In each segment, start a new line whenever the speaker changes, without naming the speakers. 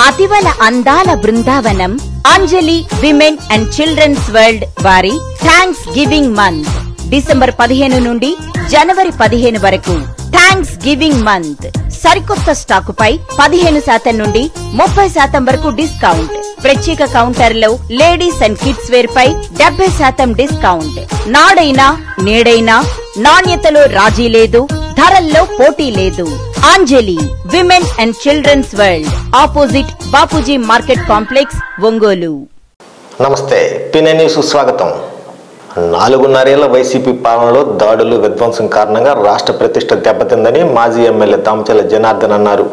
అతివల అందాల బృందావనం అంజలి women and childrens world వారి thanks giving month December 15 నుండి జనవరి 15 వరకు థ్యాంక్స్ గివింగ్ మంత్ సరికొత్త స్టాకుపై 15% నుండి 30% వరకు డిస్కౌంట్. ప్రత్యేక కౌంటర్లో లేడీస్ అండ్ కిడ్స్ వేర్ పై 70% డిస్కౌంట్. నాడైనా నేడైనా నాణ్యతలో రాజీ లేదు, ధరల్లో పోటీ లేదు. Anjali women and childrens world, opposite Bapuji market complex, Ongole.
నమస్తే, పినే న్యూస్ స్వాగతం. 4.5 ఏళ్ల వైసీపీ పాలనలో దాడులు, విధ్వంసం కారణంగా రాష్ట్ర ప్రతిష్ట దెబ్బతిందని మాజీ ఎమ్మెల్యే దామచర్ల జనార్దన్ అన్నారు.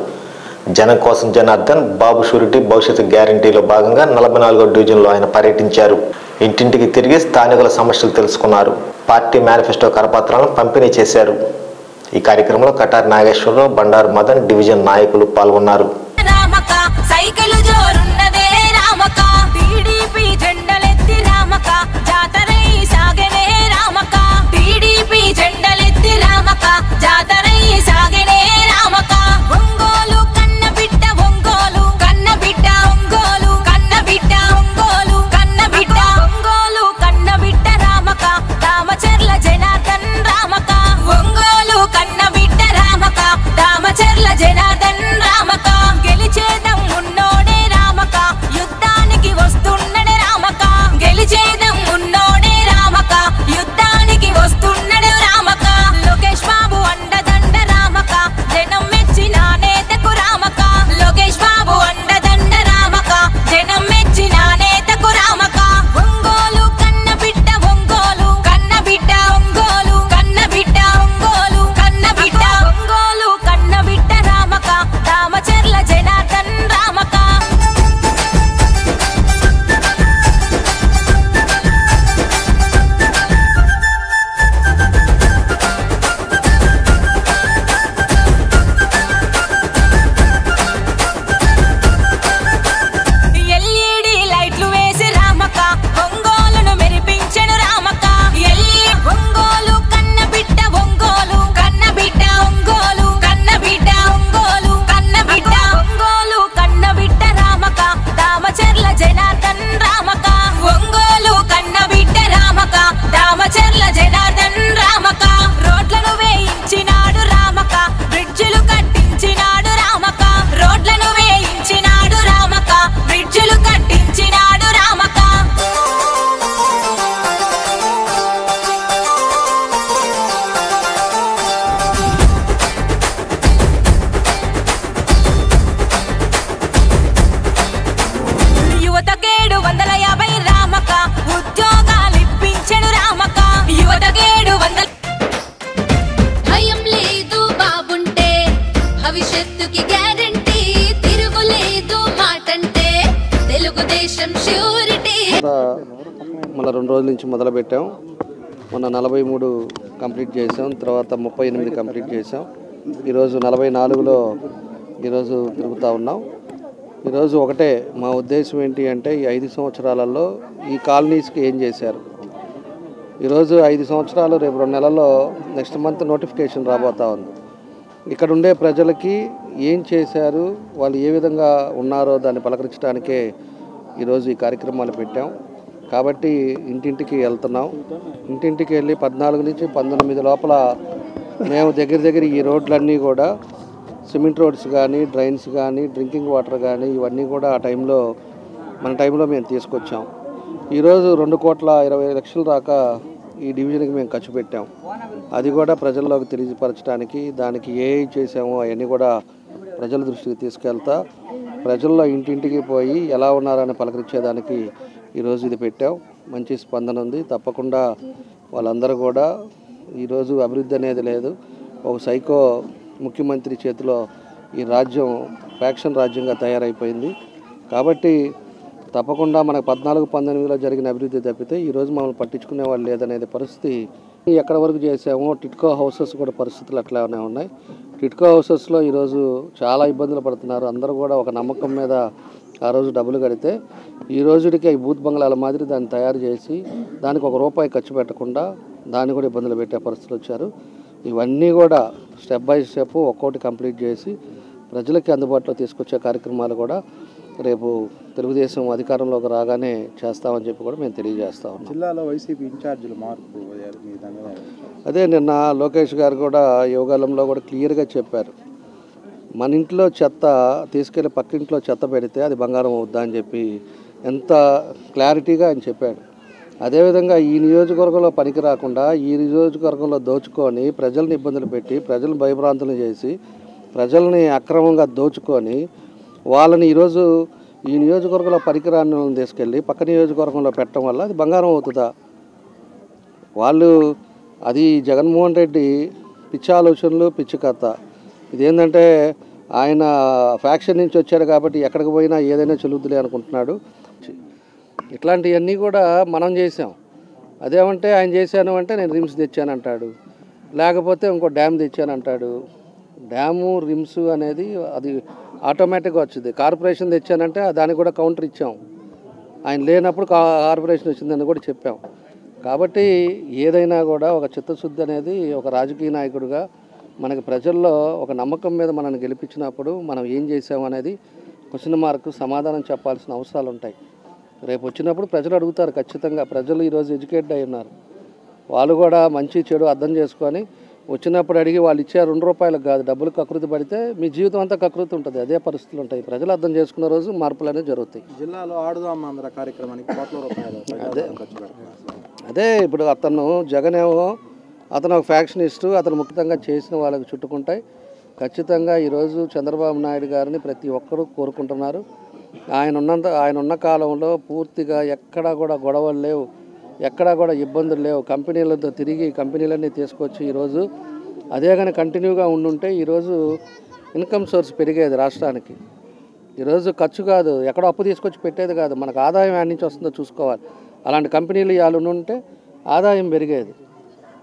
జనం కోసం జనార్దన్ బాబు షూరిటీ భవిష్యత్తు గ్యారంటీలో భాగంగా 44వ డివిజన్లో ఆయన పర్యటించారు. ఇంటింటికి తిరిగి స్థానికుల సమస్యలు తెలుసుకున్నారు. పార్టీ మేనిఫెస్టో కరపత్రాలను పంపిణీ చేశారు. ఈ కార్యక్రమంలో కటారి నాగేశ్వరరావు, బండారు మదన్ డివిజన్ నాయకులు పాల్గొన్నారు.
మళ్ళీ 2 రోజుల నుంచి మొదలుపెట్టాం. మొన్న 43 కంప్లీట్ చేసాం, తర్వాత 38 కంప్లీట్ చేసాం. ఈరోజు 44లో ఈరోజు తిరుగుతూ ఉన్నాం. ఈరోజు ఒకటే మా ఉద్దేశం ఏంటి అంటే, ఈ 5 సంవత్సరాలలో ఈ కాలనీస్కి ఏం చేశారు. ఈరోజు 5 సంవత్సరాలు, రేపు 2 నెలల్లో నెక్స్ట్ మంత్ నోటిఫికేషన్ రాబోతూ ఉంది. ఇక్కడ ఉండే ప్రజలకి ఏం చేశారు, వాళ్ళు ఏ విధంగా ఉన్నారో దాన్ని పలకరించడానికే ఈరోజు ఈ కార్యక్రమాలు పెట్టాం. కాబట్టి ఇంటింటికి వెళ్తున్నాం. ఇంటింటికి వెళ్ళి 14 నుంచి 19 లోపల మేము దగ్గర ఈ రోడ్లన్నీ కూడా సిమెంట్ రోడ్స్ కానీ, డ్రైన్స్ కానీ, డ్రింకింగ్ వాటర్ కానీ ఇవన్నీ కూడా ఆ టైంలో మన టైంలో మేము తీసుకొచ్చాం. ఈరోజు 2,20,00,000 దాకా ఈ డివిజన్కి మేము ఖర్చు పెట్టాం. అది కూడా ప్రజల్లోకి తెలియపరచడానికి, దానికి ఏ చేసామో అవన్నీ కూడా ప్రజల దృష్టికి తీసుకెళ్తా, ప్రజల్లో ఇంటింటికి పోయి ఎలా ఉన్నారని పలకరించేదానికి ఈరోజు ఇది పెట్టాం. మంచి స్పందన ఉంది. తప్పకుండా వాళ్ళందరూ కూడా ఈరోజు అభివృద్ధి అనేది లేదు, ఒక సైకో ముఖ్యమంత్రి చేతిలో ఈ రాజ్యం ఫ్యాక్షన్ రాజ్యంగా తయారైపోయింది. కాబట్టి తప్పకుండా మనకు 14-19లో జరిగిన అభివృద్ధి తప్పితే ఈరోజు మమ్మల్ని పట్టించుకునే వాళ్ళు లేదనేది పరిస్థితి. ఎక్కడ వరకు చేసామో టిట్కో హౌసెస్ కూడా పరిస్థితులు అట్లానే ఉన్నాయి. టిట్కో హౌసెస్లో ఈరోజు చాలా ఇబ్బందులు పడుతున్నారు. అందరూ కూడా ఒక నమ్మకం మీద ఆ రోజు డబ్బులు కడితే ఈ రోజుకి ఈ బూత్ బంగ్లాల మాదిరి దాన్ని తయారు చేసి దానికి ₹1 ఖర్చు పెట్టకుండా దాన్ని కూడా ఇబ్బందులు పెట్టే పరిస్థితులు వచ్చారు. ఇవన్నీ కూడా స్టెప్ బై స్టెప్ ఒక్కొక్కటి కంప్లీట్ చేసి ప్రజలకి అందుబాటులో తీసుకొచ్చే కార్యక్రమాలు కూడా రేపు తెలుగుదేశం అధికారంలోకి రాగానే చేస్తామని చెప్పి కూడా మేము తెలియజేస్తా ఉన్నాం.
జిల్లాలో వైసీపీ ఇన్ఛార్జీలు మార్పు
అదే నిన్న లోకేష్ గారు కూడా యోగాలంలో కూడా క్లియర్గా చెప్పారు, మన ఇంట్లో చెత్త తీసుకెళ్ళి పక్కింట్లో చెత్త పెడితే అది బంగారం అవుద్దా అని చెప్పి ఎంత క్లారిటీగా ఆయన చెప్పాడు. అదేవిధంగా ఈ నియోజకవర్గంలో పనికి రాకుండా ఈ నియోజకవర్గంలో దోచుకొని ప్రజల్ని ఇబ్బందులు పెట్టి ప్రజలను భయభ్రాంతులు చేసి ప్రజల్ని అక్రమంగా దోచుకొని వాళ్ళని ఈరోజు ఈ నియోజకవర్గంలో పనికిరాని వాళ్ళని తీసుకెళ్ళి పక్క నియోజకవర్గంలో పెట్టడం వల్ల అది బంగారం అవుతుందా? వాళ్ళు అది జగన్మోహన్ రెడ్డి పిచ్చి ఆలోచనలు పిచ్చి కథ. ఇదేంటంటే ఆయన ఫ్యాక్షన్ నుంచి వచ్చాడు కాబట్టి ఎక్కడికి పోయినా ఏదైనా చెల్లుద్దులే అనుకుంటున్నాడు. ఇట్లాంటివన్నీ కూడా మనం చేసాం. అదేమంటే ఆయన చేశాను అంటే నేను రిమ్స్ తెచ్చానంటాడు, లేకపోతే ఇంకో డ్యామ్ తెచ్చానంటాడు. డ్యాము రిమ్స్ అనేది అది ఆటోమేటిక్గా వచ్చింది. కార్పొరేషన్ తెచ్చానంటే దానికి కూడా కౌంటర్ ఇచ్చాం. ఆయన లేనప్పుడు కార్పొరేషన్ వచ్చిందని కూడా చెప్పాం. కాబట్టి ఏదైనా కూడా ఒక చిత్తశుద్ధి అనేది ఒక రాజకీయ నాయకుడిగా మనకి ప్రజల్లో ఒక నమ్మకం మీద మనల్ని గెలిపించినప్పుడు మనం ఏం చేసామనేది క్వశ్చన్ మార్క్ సమాధానం చెప్పాల్సిన అవసరాలు ఉంటాయి. రేపు వచ్చినప్పుడు ప్రజలు అడుగుతారు ఖచ్చితంగా. ప్రజలు ఈరోజు ఎడ్యుకేటెడ్ అయి ఉన్నారు. వాళ్ళు కూడా మంచి చెడు అర్థం చేసుకొని వచ్చినప్పుడు అడిగి వాళ్ళు ఇచ్చే ₹2 కాదు, డబ్బులు కకృతి పడితే మీ జీవితం అంతా కకృతి ఉంటుంది. అదే పరిస్థితులు ఉంటాయి. ప్రజలు అర్థం చేసుకున్న రోజు మార్పులు అనేవి జరుగుతాయి.
జిల్లాలో ఆడుదాం ఆంధ్ర కార్యక్రమానికి ₹1,00,00,000
అదే ఇప్పుడు అతను జగనేమో అతను ఒక ఫ్యాక్షనిస్టు, అతను ముఖ్యంగా చేసిన వాళ్ళకి చుట్టుకుంటాయి. ఖచ్చితంగా ఈరోజు చంద్రబాబు నాయుడు గారిని ప్రతి ఒక్కరూ కోరుకుంటున్నారు. ఆయన ఉన్న కాలంలో పూర్తిగా ఎక్కడా కూడా గొడవలు లేవు, ఎక్కడా కూడా ఇబ్బందులు లేవు. కంపెనీలతో తిరిగి కంపెనీలన్నీ తీసుకొచ్చి ఈరోజు అదే కానీ కంటిన్యూగా ఉండుంటే ఈరోజు ఇన్కమ్ సోర్స్ పెరిగేది రాష్ట్రానికి. ఈరోజు ఖర్చు కాదు, ఎక్కడో అప్పు తీసుకొచ్చి పెట్టేది కాదు, మనకు ఆదాయం ఎక్కడి నుంచి వస్తుందో చూసుకోవాలి. అలాంటి కంపెనీలు వాళ్ళు ఉంటే ఆదాయం పెరిగేది.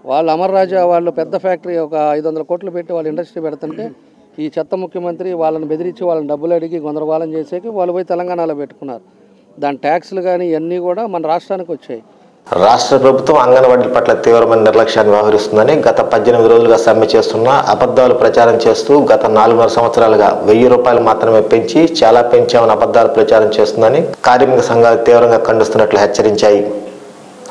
వాళ్ళు అమర్ రాజా వాళ్ళు పెద్ద ఫ్యాక్టరీ ఒక 500 కోట్లు పెట్టి వాళ్ళు ఇండస్ట్రీ పెడుతుంటే ఈ చెత్త ముఖ్యమంత్రి వాళ్ళని బెదిరించి వాళ్ళని డబ్బులు అడిగి గొందరగోళం చేసేకి వాళ్ళు పోయి తెలంగాణలో పెట్టుకున్నారు. దాని ట్యాక్స్లు కానీ ఇవన్నీ కూడా మన రాష్ట్రానికి వచ్చాయి.
రాష్ట్ర ప్రభుత్వం అంగన్వాడీల పట్ల తీవ్రమైన నిర్లక్ష్యాన్ని వ్యవహరిస్తుందని గత 18 రోజులుగా సమ్మె చేస్తున్న అబద్ధాలు ప్రచారం చేస్తూ గత 4.5 సంవత్సరాలుగా ₹1000 మాత్రమే పెంచి చాలా పెంచామని అబద్ధాలు ప్రచారం చేస్తుందని కార్మిక సంఘాలు తీవ్రంగా ఖండిస్తున్నట్లు హెచ్చరించాయి.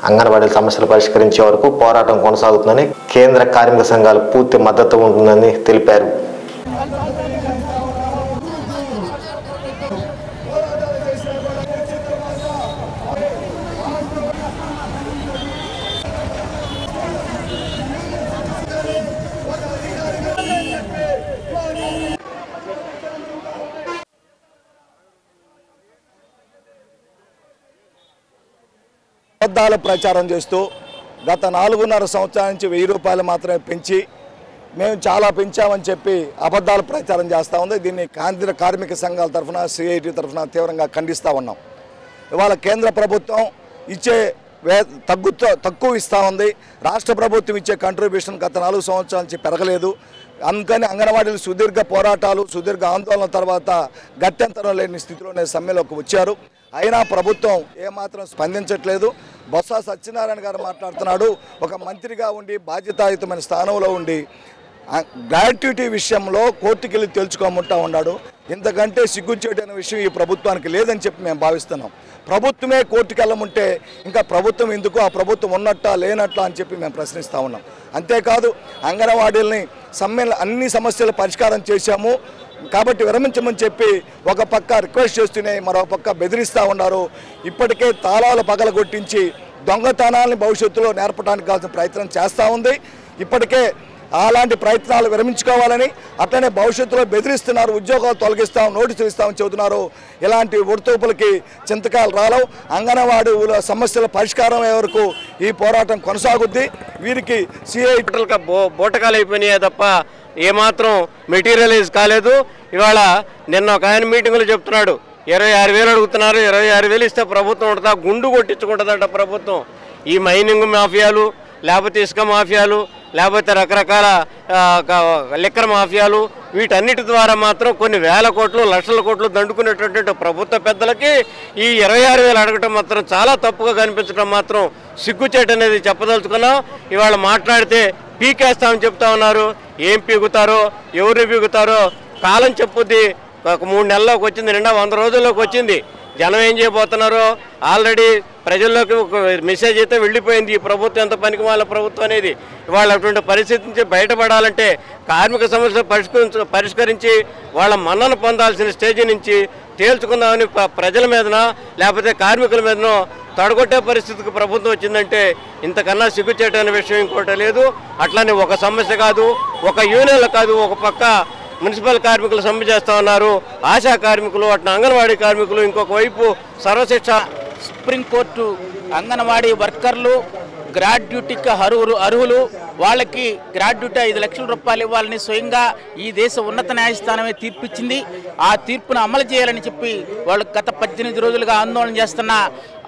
అంగన్వాడీల సమస్యలు పరిష్కరించే వరకు పోరాటం కొనసాగుతుందని కేంద్ర కార్మిక సంఘాలు పూర్తి మద్దతు ఉంటుందని తెలిపారు.
అబద్ధాల ప్రచారం చేస్తూ గత 4.5 సంవత్సరాల నుంచి ₹1000 మాత్రమే పెంచి మేము చాలా పెంచామని చెప్పి అబద్ధాల ప్రచారం చేస్తూ ఉంది. దీన్ని కేంద్ర కార్మిక సంఘాల తరఫున సిఐటి తరఫున తీవ్రంగా ఖండిస్తూ ఉన్నాం. ఇవాళ కేంద్ర ప్రభుత్వం ఇచ్చే తక్కువ ఇస్తూ ఉంది. రాష్ట్ర ప్రభుత్వం ఇచ్చే కంట్రిబ్యూషన్ గత 4 సంవత్సరాల నుంచి పెరగలేదు. అందుకని అంగన్వాడీలు సుదీర్ఘ పోరాటాలు సుదీర్ఘ ఆందోళన తర్వాత గత్యంతరం లేని స్థితిలోనే సమ్మెలోకి వచ్చారు. అయినా ప్రభుత్వం ఏమాత్రం స్పందించట్లేదు. బొత్స సత్యనారాయణ గారు మాట్లాడుతున్నాడు, ఒక మంత్రిగా ఉండి బాధ్యతాయుతమైన స్థానంలో ఉండి గ్రాట్యుటీ విషయంలో కోర్టుకి వెళ్ళి తెలుసుకోమంటా ఉన్నాడు. ఇంతకంటే సిగ్గుచేటైన విషయం ఈ ప్రభుత్వానికి లేదని చెప్పి మేము భావిస్తున్నాం. ప్రభుత్వమే కోర్టుకి వెళ్ళమంటే ఇంకా ప్రభుత్వం ఎందుకు, ఆ ప్రభుత్వం ఉన్నట్టా లేనట్లా అని చెప్పి మేము ప్రశ్నిస్తూ ఉన్నాం. అంతేకాదు అంగన్వాడీలని అన్ని సమస్యలు పరిష్కారం చేశాము కాబట్టి విరమించమని చెప్పి ఒక పక్క రిక్వెస్ట్ చేస్తూనే మరో పక్క బెదిరిస్తూ ఉన్నారు. ఇప్పటికే తాళాలు పగలగొట్టించి దొంగతనాన్ని భవిష్యత్తులో నేర్పడానికి కావాల్సిన ప్రయత్నం చేస్తూ ఉంది. ఇప్పటికే అలాంటి ప్రయత్నాలు విరమించుకోవాలని, అట్లనే భవిష్యత్తులో బెదిరిస్తున్నారు, ఉద్యోగాలు తొలగిస్తాం, నోటీసులు ఇస్తామని చెబుతున్నారు. ఇలాంటి ఒడితోపులకి చింతకాయలు రాలవు. అంగన్వాడీల సమస్యల పరిష్కారం అయ్యే వరకు ఈ పోరాటం కొనసాగుద్ది. వీరికి సిఐ
బోటకాలు అయిపోయినాయే తప్ప ఏమాత్రం మెటీరియలైజ్ కాలేదు. ఇవాళ నిన్న ఒక ఆయన మీటింగ్లో చెప్తున్నాడు 26,000 అడుగుతున్నారు, 26,000 ఇస్తే ప్రభుత్వం ఉంటుందా? గుండు కొట్టించుకుంటుందట ప్రభుత్వం. ఈ మైనింగ్ మాఫియాలు, లేకపోతే ఇసుక మాఫియాలు, లేకపోతే రకరకాల లిక్కర్ మాఫియాలు, వీటన్నిటి ద్వారా మాత్రం కొన్ని వేల కోట్లు లక్షల కోట్లు దండుకునేటటువంటి ప్రభుత్వ పెద్దలకి ఈ 26,000 అడగటం మాత్రం చాలా తప్పుగా కనిపించడం మాత్రం సిగ్గుచేటు అనేది చెప్పదలుచుకున్నాం. ఇవాళ మాట్లాడితే పీకేస్తామని చెప్తా ఉన్నారు. ఏం పీగుతారో ఎవరు పీగుతారో కాలం చెప్పుద్ది. ఒక 3 నెలల్లోకి వచ్చింది, నిండా 100 రోజుల్లోకి వచ్చింది. జనం ఏం చేయబోతున్నారో ఆల్రెడీ ప్రజల్లోకి ఒక మెసేజ్ అయితే వెళ్ళిపోయింది. ఈ ప్రభుత్వం ఎంత పనికిమాల ప్రభుత్వం అనేది. ఇవాళ అటువంటి పరిస్థితి నుంచి బయటపడాలంటే కార్మిక సమస్యలు పరిష్కరించి వాళ్ళ మన్నన పొందాల్సిన స్టేజీ నుంచి తేల్చుకుందామని ప్రజల మీదనో లేకపోతే కార్మికుల మీదనో తడగొట్టే పరిస్థితికి ప్రభుత్వం వచ్చిందంటే ఇంతకన్నా సిగ్గుచేటైన విషయం ఇంకోటి లేదు. అట్లానే ఒక సమస్య కాదు, ఒక యూనియన్లు కాదు, ఒక పక్క మున్సిపల్ కార్మికులు సమ్మె చేస్తూ ఉన్నారు, ఆశా కార్మికులు, అట్లా అంగన్వాడీ కార్మికులు, ఇంకొక వైపు సర్వశిక్ష.
సుప్రీంకోర్టు అంగన్వాడీ వర్కర్లు గ్రాడ్యుటీకి అర్హులు, వాళ్ళకి గ్రాడ్యుటీ 5 లక్షల రూపాయలు ఇవ్వాలని స్వయంగా ఈ దేశ ఉన్నత న్యాయస్థానమే తీర్పిచ్చింది. ఆ తీర్పును అమలు చేయాలని చెప్పి వాళ్ళు గత 18 రోజులుగా ఆందోళన చేస్తున్న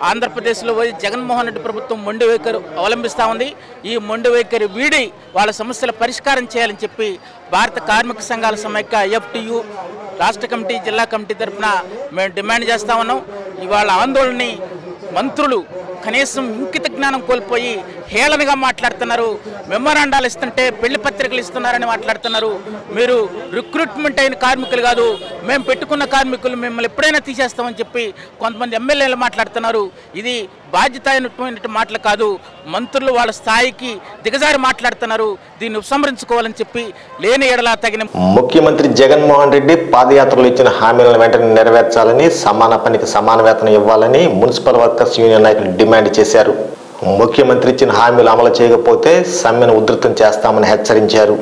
ఆంధ్రప్రదేశ్లో జగన్మోహన్ రెడ్డి ప్రభుత్వం మొండి వైఖరి అవలంబిస్తూ ఉంది. ఈ మొండి వైఖరి వీడి వాళ్ళ సమస్యల పరిష్కారం చేయాలని చెప్పి భారత కార్మిక సంఘాల సమైక్య IFTU రాష్ట్ర కమిటీ, జిల్లా కమిటీ తరఫున మేము డిమాండ్ చేస్తూ ఉన్నాం. ఇవాళ ఆందోళనని మంత్రులు కనీసం ఇంకిత జ్ఞానం కోల్పోయి హేళనగా మాట్లాడుతున్నారు. మెమోరాండాలు ఇస్తుంటే పెళ్లి పత్రికలు ఇస్తున్నారని మాట్లాడుతున్నారు. మీరు రిక్రూట్మెంట్ అయిన కార్మికులు కాదు, మేము పెట్టుకున్న కార్మికులు, మిమ్మల్ని ఎప్పుడైనా తీసేస్తామని చెప్పి కొంతమంది ఎమ్మెల్యేలు మాట్లాడుతున్నారు. ఇది బాధ్యత అయినటువంటి మాటలు కాదు. మంత్రులు వాళ్ళ స్థాయికి దిగజారి మాట్లాడుతున్నారు. దీన్ని ఉపసంహరించుకోవాలని చెప్పి లేని ఎడలా తగిన.
ముఖ్యమంత్రి జగన్మోహన్ రెడ్డి పాదయాత్రలో ఇచ్చిన హామీలను వెంటనే నెరవేర్చాలని, సమాన పనికి సమాన వేతనం ఇవ్వాలని మున్సిపల్ వర్కర్స్ యూనియన్ నాయకులు డిమాండ్ చేశారు. ముఖ్యమంత్రి ఇచ్చిన హామీలు అమలు చేయకపోతే సమ్మెను ఉధృతం చేస్తామని హెచ్చరించారు.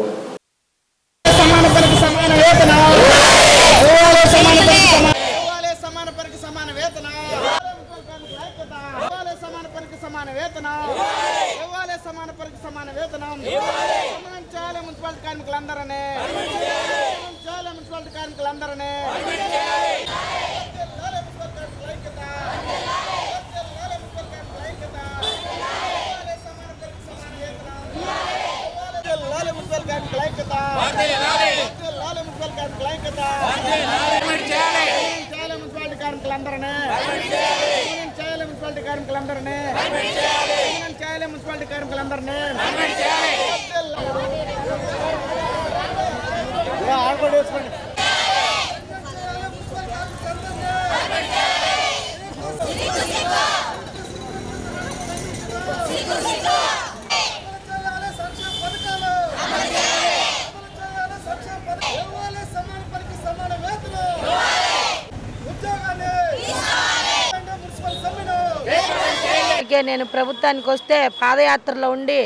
నేను ప్రభుత్వానికి వస్తే పాదయాత్రలో ఉండి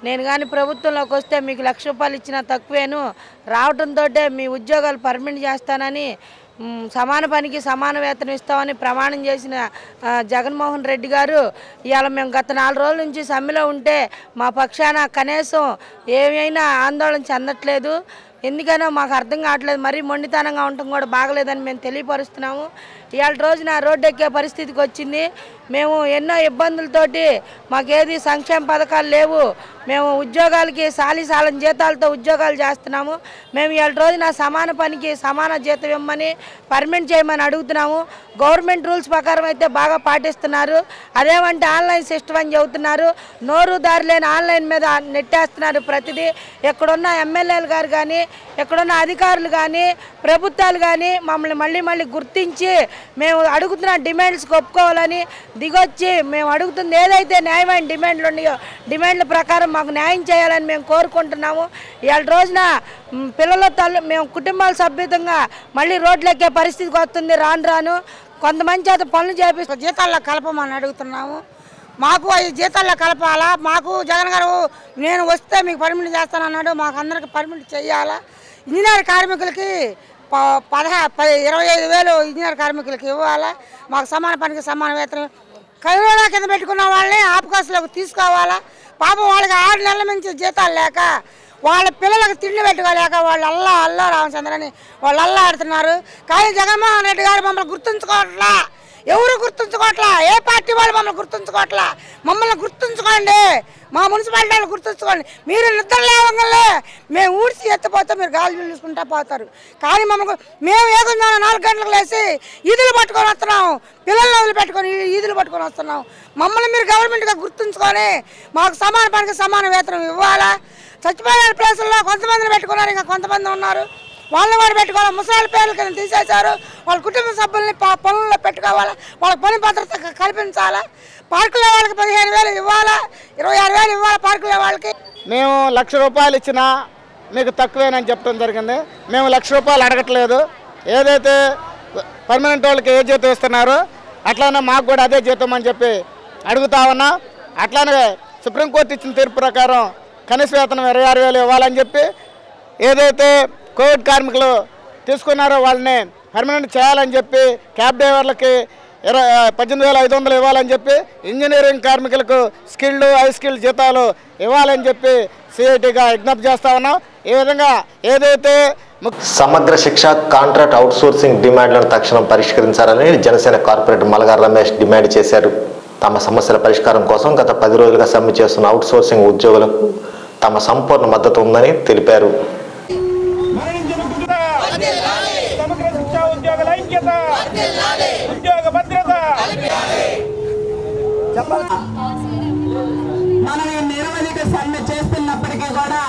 నేను కానీ ప్రభుత్వంలోకి వస్తే మీకు 1,00,000 రూపాయలు ఇచ్చినా తక్కువేను, రావడంతో మీ ఉద్యోగాలు పర్మనెంట్ చేస్తానని, సమాన పనికి సమాన వేతనం ఇస్తామని ప్రమాణం చేసిన జగన్మోహన్ రెడ్డి గారు ఇవాళ మేము గత 4 రోజుల నుంచి సమ్మెలో ఉంటే మా పక్షాన కనీసం ఏమైనా ఆందోళన చెందట్లేదు. ఎందుకనో మాకు అర్థం కావట్లేదు. మరీ మొండితనంగా ఉండటం కూడా బాగలేదని మేము తెలియపరుస్తున్నాము. ఇవాళ రోజున రోడ్డు ఎక్కే పరిస్థితికి వచ్చింది. మేము ఎన్నో ఇబ్బందులతోటి మాకేది సంక్షేమ పథకాలు లేవు, మేము ఉద్యోగాలకి సాలిసాలం జీతాలతో ఉద్యోగాలు చేస్తున్నాము. మేము ఇవాళ రోజున సమాన పనికి సమాన జీతం ఇవ్వమని, పర్మనెంట్ చేయమని అడుగుతున్నాము. గవర్నమెంట్ రూల్స్ ప్రకారం అయితే బాగా పాటిస్తున్నారు. అదేమంటే ఆన్లైన్ సిస్టమ్ అని చెబుతున్నారు. నోరు దారి లేని ఆన్లైన్ మీద నెట్టేస్తున్నారు ప్రతిదీ. ఎక్కడున్న ఎమ్మెల్యేలు గారు కానీ, ఎక్కడున్న అధికారులు కానీ, ప్రభుత్వాలు కానీ మమ్మల్ని మళ్ళీ గుర్తించి మేము అడుగుతున్న డిమాండ్స్కి ఒప్పుకోవాలని దిగొచ్చి మేము అడుగుతుంది ఏదైతే న్యాయమైన డిమాండ్లు ఉన్నాయో డిమాండ్ల ప్రకారం మాకు న్యాయం చేయాలని మేము కోరుకుంటున్నాము. ఇవాళ రోజున పిల్లల మేము కుటుంబాల సభ్యతంగా మళ్ళీ రోడ్లు ఎక్కే పరిస్థితికి వస్తుంది. రాను కొంతమంది చేత పనులు చేపిస్తూ జీతాల్లో కలపమని అడుగుతున్నాము. మాకు అవి జీతాల్లో కలపాలా, మాకు జగన్ గారు నేను వస్తే మీకు పర్మిట్ చేస్తానన్నాడు, మాకు అందరికి పర్మిట్ చేయాలా. ఇంజనీర్ కార్మికులకి 25,000 ఇంజనీర్ కార్మికులకి ఇవ్వాలా. మాకు సమాన పనికి సమాన వేతనం. కరోనా కింద పెట్టుకున్న వాళ్ళని ఆపకాసులకు తీసుకోవాలా. పాపం వాళ్ళకి 6 నెలల నుంచి జీతాలు లేక, వాళ్ళ పిల్లలకు తిండి పెట్టుకోలేక వాళ్ళు అల్లా రామచంద్రని వాళ్ళు అల్లాడుతున్నారు. కానీ జగన్మోహన్ రెడ్డి గారు మమ్మల్ని గుర్తుంచుకోవట్లా, ఎవరు గుర్తుంచుకోవట్లా, ఏ పార్టీ వాళ్ళు మమ్మల్ని గుర్తుంచుకోవట్లా. మమ్మల్ని గుర్తుంచుకోండి, మా మున్సిపాలిటీ వాళ్ళు గుర్తుంచుకోండి. మీరు నిద్ర లేవగానే మేము ఊడ్చి ఎత్తిపోతే మీరు గాలి చూసుకుంటా పోతారు. కానీ మేము ఏదో 4 గంటలకు లేచి ఈదులు పట్టుకొని వస్తున్నాం, పిల్లల్ని వదిలిపెట్టుకొని ఈదులు పట్టుకొని వస్తున్నాం. మమ్మల్ని మీరు గవర్నమెంట్గా గుర్తుంచుకొని మాకు సమాన పనికి సమాన వేతనం ఇవ్వాలా. చచ్చిపోయిన ప్లేసుల్లో కొంతమందిని పెట్టుకున్నారు, ఇంకా కొంతమంది ఉన్నారు. వాళ్ళని కూడా పెట్టుకోవాలి. ముసలి పేర్ల కింద తీసేశారు. వాళ్ళ కుటుంబ సభ్యుల్ని పనుల్లో పెట్టుకోవాలి. వాళ్ళకి పని భద్రత కల్పించాలా. పార్కులో వాళ్ళకి 15,000 ఇవ్వాలా, 26,000 ఇవ్వాలా పార్కులో వాళ్ళకి.
మేము ₹1,00,000 ఇచ్చినా మీకు తక్కువేనని చెప్పడం జరిగింది. మేము ₹1,00,000 అడగట్లేదు. ఏదైతే పర్మనెంట్ వాళ్ళకి ఏ జీతం ఇస్తున్నారో అట్లానే మాకు కూడా అదే జీతం అని చెప్పి అడుగుతా ఉన్నాం. అట్లానే సుప్రీంకోర్టు ఇచ్చిన తీర్పు ప్రకారం కనీస వేతనం 26,000 ఇవ్వాలని చెప్పి, ఏదైతే కోవిడ్ కార్మికులు తీసుకున్నారో వాళ్ళని పర్మనెంట్ చేయాలని చెప్పి, క్యాబ్ డ్రైవర్లకి 18,500 ఇవ్వాలని చెప్పి, ఇంజనీరింగ్ కార్మికులకు స్కిల్డ్ హై స్కిల్డ్ జీతాలు ఇవ్వాలని చెప్పి సిఐటిగా విజ్ఞప్తి చేస్తా ఉన్నాం. ఈ విధంగా ఏదైతే
సమగ్ర శిక్ష కాంట్రాక్ట్ అవుట్సోర్సింగ్ డిమాండ్లను తక్షణం పరిష్కరించాలని జనసేన కార్పొరేటర్ మలగార్ రమేష్ డిమాండ్ చేశారు. తమ సమస్యల పరిష్కారం కోసం గత 10 రోజులుగా సమ్మె చేస్తున్న అవుట్సోర్సింగ్ ఉద్యోగులకు తమ సంపూర్ణ మద్దతు ఉందని తెలిపారు.
మనం నిరవధిక సమ్మె చేస్తున్నప్పటికీ కూడా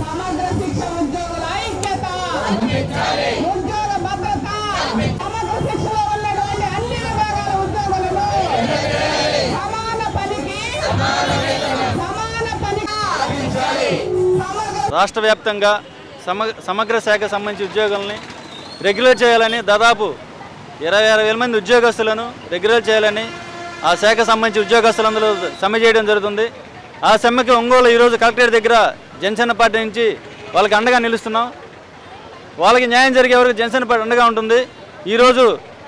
సమగ్ర శిక్ష ఉద్యోగుల ఐక్యత, ఉద్యోగ భద్రత, సమగ్ర శిక్షలో ఉన్నటువంటి అన్ని విభాగాల ఉద్యోగులను సమాన పనికి
రాష్ట్ర వ్యాప్తంగా సమగ్ర శాఖకు సంబంధించి ఉద్యోగులని రెగ్యులర్ చేయాలని, దాదాపు 26,000 మంది ఉద్యోగస్తులను రెగ్యులర్ చేయాలని ఆ శాఖకు సంబంధించి ఉద్యోగస్తులందరూ సమ్మె చేయడం జరుగుతుంది. ఆ సమ్మెకి ఒంగోలు ఈరోజు కలెక్టరేట్ దగ్గర జనసేన పార్టీ నుంచి వాళ్ళకి అండగా నిలుస్తున్నాం. వాళ్ళకి న్యాయం జరిగే వరకు జనసేన పార్టీ అండగా ఉంటుంది. ఈరోజు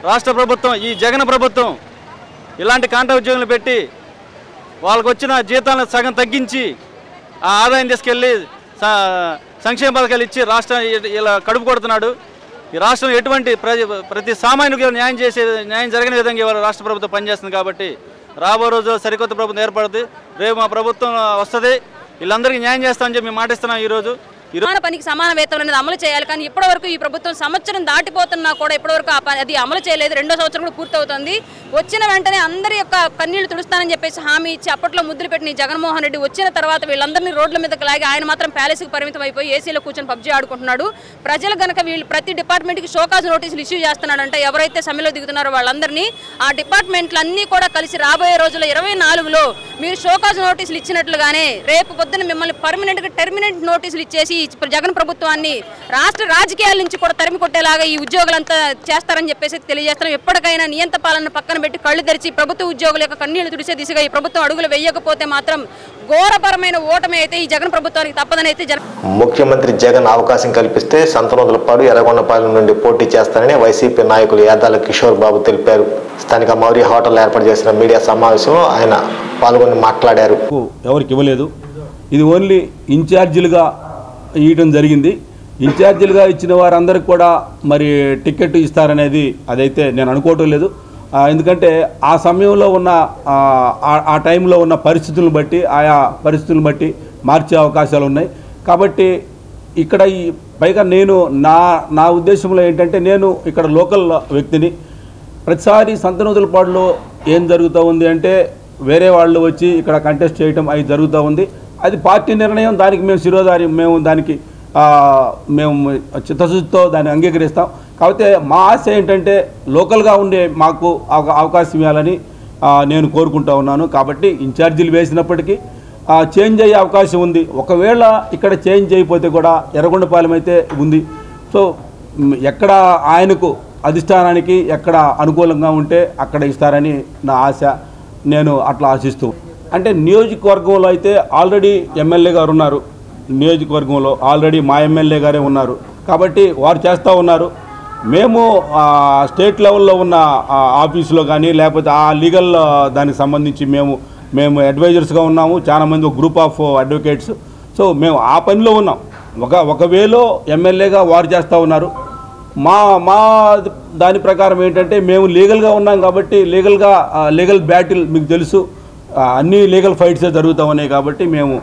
రాష్ట్ర ప్రభుత్వం, ఈ జగన్ ప్రభుత్వం ఇలాంటి కాంట్రాక్ట్ ఉద్యోగులు పెట్టి వాళ్ళకు వచ్చిన జీతాలను సగం తగ్గించి ఆ ఆదాయం తీసుకెళ్ళి సంక్షేమ పథకాలు ఇచ్చి రాష్ట్రం ఇలా కడుపు కొడుతున్నాడు. ఈ రాష్ట్రం ఎటువంటి ప్రతి సామాన్యుడికి న్యాయం జరిగిన విధంగా ఇవాళ రాష్ట్ర ప్రభుత్వం పనిచేస్తుంది. కాబట్టి రాబో రోజు సరికొత్త ప్రభుత్వం ఏర్పడుతుంది. రేపు మా ప్రభుత్వం వస్తుంది, వీళ్ళందరికీ న్యాయం చేస్తామని చెప్పి మేము మాటిస్తున్నాం. ఈరోజు
సమాన పనికి సమాన వేతనం అనేది అమలు చేయాలి. కానీ ఇప్పటివరకు ఈ ప్రభుత్వం సంవత్సరం దాటిపోతున్నా కూడా ఇప్పటివరకు అది అమలు చేయలేదు. 2వ సంవత్సరం కూడా పూర్తవుతుంది. వచ్చిన వెంటనే అందరి యొక్క కన్నీళ్లు తుడుస్తానని చెప్పేసి హామీ ఇచ్చి అప్పట్లో ముద్దులు పెట్టిన జగన్మోహన్ రెడ్డి వచ్చిన తర్వాత వీళ్ళందరినీ రోడ్ల మీదకి లాగి ఆయన మాత్రం ప్యాలెస్కి పరిమితం అయిపోయి ఏసీలో కూర్చొని పబ్జీ ఆడుకుంటున్నాడు. ప్రజలు కనుక వీళ్ళు ప్రతి డిపార్ట్మెంట్కి షోకాజ్ నోటీసులు ఇష్యూ చేస్తున్నాడంటే ఎవరైతే సమ్మెలో దిగుతున్నారో వాళ్ళందరినీ ఆ డిపార్ట్మెంట్లన్నీ కూడా కలిసి రాబోయే రోజుల్లో 24లో మీరు షోకాజ్ నోటీసులు ఇచ్చినట్లుగానే రేపు పొద్దున మిమ్మల్ని పర్మనెంట్గా టెర్మినెంట్ నోటీసులు ఇచ్చేసి జగన్ ప్రభుత్వాన్ని రాష్ట్ర రాజకీయాల నుంచి కూడా తరిమి కొట్టేలాగా ఈ ఉద్యోగులంతా చేస్తారని చెప్పేసి తెలియజేస్తున్నాం. ఎప్పటికైనా నియంత పాలన పక్కన పెట్టి కళ్ళు తెరిచి ప్రభుత్వ ఉద్యోగుల యొక్క కన్నీళ్లు తుడిసే దిశగా ఈ ప్రభుత్వం అడుగులు వేయకపోతే మాత్రం ఘోరపరమైన ఓటమి అయితే ఈ జగన్ ప్రభుత్వానికి తప్పదని అయితే
ముఖ్యమంత్రి జగన్ అవకాశం కల్పిస్తే సంతనోదలపాడు ఎర్రగొండపాలెం నుండి పోటీ చేస్తారని వైసీపీ నాయకులు యాదాల కిషోర్ బాబు తెలిపారు. స్థానిక మౌర్య హోటల్ ఏర్పాటు చేసిన మీడియా సమావేశంలో ఆయన పాల్గొని మాట్లాడారు.
ఎవరికి ఇవ్వలేదు, ఇది ఓన్లీ ఇన్ఛార్జీలుగా ఇవ్వడం జరిగింది. ఇన్ఛార్జీలుగా ఇచ్చిన వారందరికీ కూడా మరి టికెట్ ఇస్తారనేది అదైతే నేను అనుకోవటం లేదు. ఎందుకంటే ఆ సమయంలో ఉన్న ఆ టైంలో ఉన్న పరిస్థితులను బట్టి ఆయా పరిస్థితులను బట్టి మార్చే అవకాశాలు ఉన్నాయి. కాబట్టి ఇక్కడ పైగా నేను నా ఉద్దేశంలో ఏంటంటే నేను ఇక్కడ లోకల్ వ్యక్తిని. ప్రతిసారి సంతనోదలపాడులో ఏం జరుగుతూ ఉంది అంటే వేరే వాళ్ళు వచ్చి ఇక్కడ కంటెస్ట్ చేయటం అది జరుగుతూ ఉంది. అది పార్టీ నిర్ణయం, దానికి మేము శిరోధారి, మేము దానికి మేము చిత్తశుద్ధితో దాన్ని అంగీకరిస్తాం. కాకపోతే మా ఆశ ఏంటంటే లోకల్గా ఉండే మాకు అవకాశం ఇవ్వాలని నేను కోరుకుంటూ ఉన్నాను. కాబట్టి ఇన్ఛార్జీలు వేసినప్పటికీ చేంజ్ అయ్యే అవకాశం ఉంది. ఒకవేళ ఇక్కడ చేంజ్ అయిపోతే కూడా ఎర్రగొండపాలెం అయితే ఉంది. సో ఎక్కడ ఆయనకు అధిష్టానానికి ఎక్కడ అనుకూలంగా ఉంటే అక్కడ ఇస్తారని నా ఆశ. నేను అట్లా ఆశిస్తూ అంటే నియోజకవర్గంలో అయితే ఆల్రెడీ ఎమ్మెల్యే గారు ఉన్నారు. నియోజకవర్గంలో ఆల్రెడీ మా ఎమ్మెల్యే గారే ఉన్నారు. కాబట్టి వారు చేస్తూ ఉన్నారు. మేము స్టేట్ లెవెల్లో ఉన్న ఆఫీసులో కానీ లేకపోతే ఆ లీగల్ దానికి సంబంధించి మేము అడ్వైజర్స్గా ఉన్నాము. చాలామంది ఒక గ్రూప్ ఆఫ్ అడ్వకేట్స్. సో మేము ఆ పనిలో ఉన్నాం. ఒక వేలో ఎమ్మెల్యేగా వారు చేస్తూ ఉన్నారు. మా దాని ప్రకారం ఏంటంటే మేము లీగల్గా ఉన్నాం కాబట్టి లీగల్ బ్యాటిల్ మీకు తెలుసు, అన్ని లీగల్ ఫైట్సే జరుగుతూ ఉన్నాయి. కాబట్టి మేము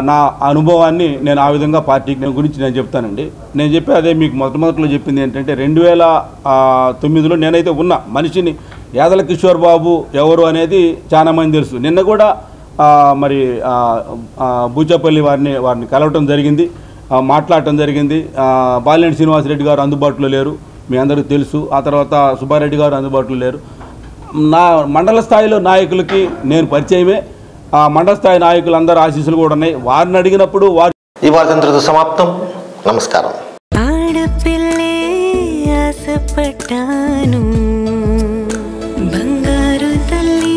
నా అనుభవాన్ని నేను ఆ విధంగా పార్టీ గురించి నేను చెప్తానండి. నేను చెప్పి అదే మీకు మొదట్లో చెప్పింది ఏంటంటే 2009లో నేనైతే ఉన్న మనిషిని. యాదల కిషోర్ బాబు ఎవరు అనేది చాలామంది తెలుసు. నిన్న కూడా మరి బూచపల్లి వారిని కలవటం జరిగింది, మాట్లాడటం జరిగింది. బాలినేని శ్రీనివాసరెడ్డి గారు అందుబాటులో లేరు, మీ అందరికీ తెలుసు. ఆ తర్వాత సుబ్బారెడ్డి గారు అందుబాటులో లేరు. నా మండల స్థాయిలో నాయకులకి నేను పరిచయమే. ఆ మండల స్థాయి నాయకులందరూ ఆశీస్సులు కూడా ఉన్నాయి. వారిని అడిగినప్పుడు వారు
ఈ వార్త సమాప్తం. నమస్కారం.
ఆడపిల్లే ఆశపడ్డాను, బంగారు తల్లి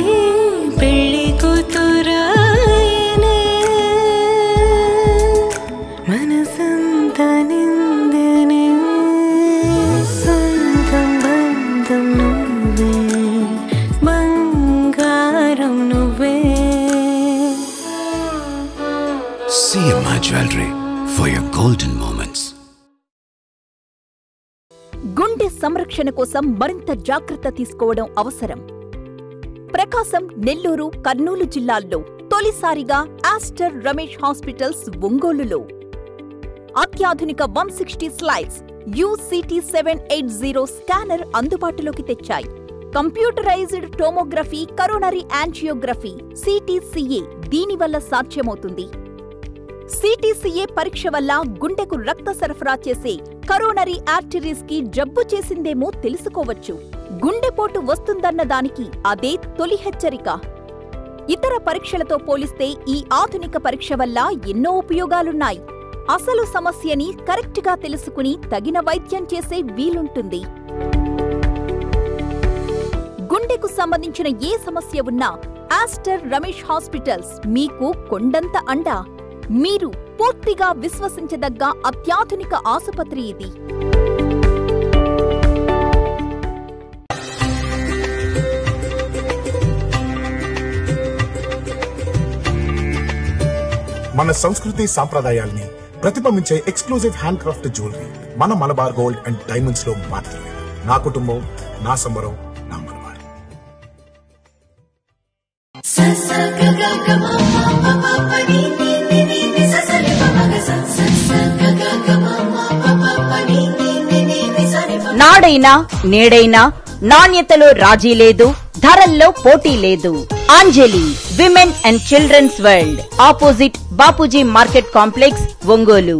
పెళ్లి కూతురాయనే, మనసంతా నిందనే, సొంతం బంధం నువ్వే, బంగారం నువ్వే.
CMI Jewelry for your golden moments.
గుండె సంరక్షణ కోసం మరింత జాగ్రత్త తీసుకోవడం అవసరం. ప్రకాశం, నెల్లూరు, కర్నూలు జిల్లాల్లో తొలిసారిగా ఆస్టర్ రమేష్ హాస్పిటల్స్ ఒంగోలులో అత్యాధునిక 160 స్లైడ్స్ UCT 780 స్కానర్ అందుబాటులోకి తెచ్చాయి. Computerised tomography, coronary angiography, CTCA దీనివల్ల సాధ్యమవుతుంది. CTCA పరీక్ష వల్ల గుండెకు రక్త సరఫరా చేసే కరోనరీ ఆర్టరీస్ కి జబ్బు చేసిందేమో తెలుసుకోవచ్చు. గుండెపోటు వస్తుందన్న దానికి అదే తొలి హెచ్చరిక. ఇతర పరీక్షలతో పోలిస్తే ఈ ఆధునిక పరీక్ష వల్ల ఎన్నో ఉపయోగాలున్నాయి. అసలు సమస్యని కరెక్ట్గా తెలుసుకుని తగిన వైద్యం చేసే వీలుంటుంది. గుండెకు సంబంధించిన ఏ సమస్య ఉన్నా ఆస్టర్ రమేష్ హాస్పిటల్స్ మీకు కొండంత అండా. మీరు పూర్తిగా విశ్వసించదగ్గ అత్యాధునిక ఆసుపత్రి ఇది.
మన సంస్కృతి సాంప్రదాయాల్ని ప్రతిబింబించే ఎక్స్క్లూజివ్ హ్యాండ్ క్రాఫ్ట్ జ్యువెలరీ మన మలబార్ గోల్డ్ అండ్ డైమండ్స్ లో మాత్రమే. నా కుటుంబం, నా సంబరం, నా మలబార్.
నాడైనా నేడైనా నాణ్యతలో రాజీ లేదు, ధరల్లో పోటీ లేదు. Anjali women and childrens world, opposite Bapuji market complex, Ongole.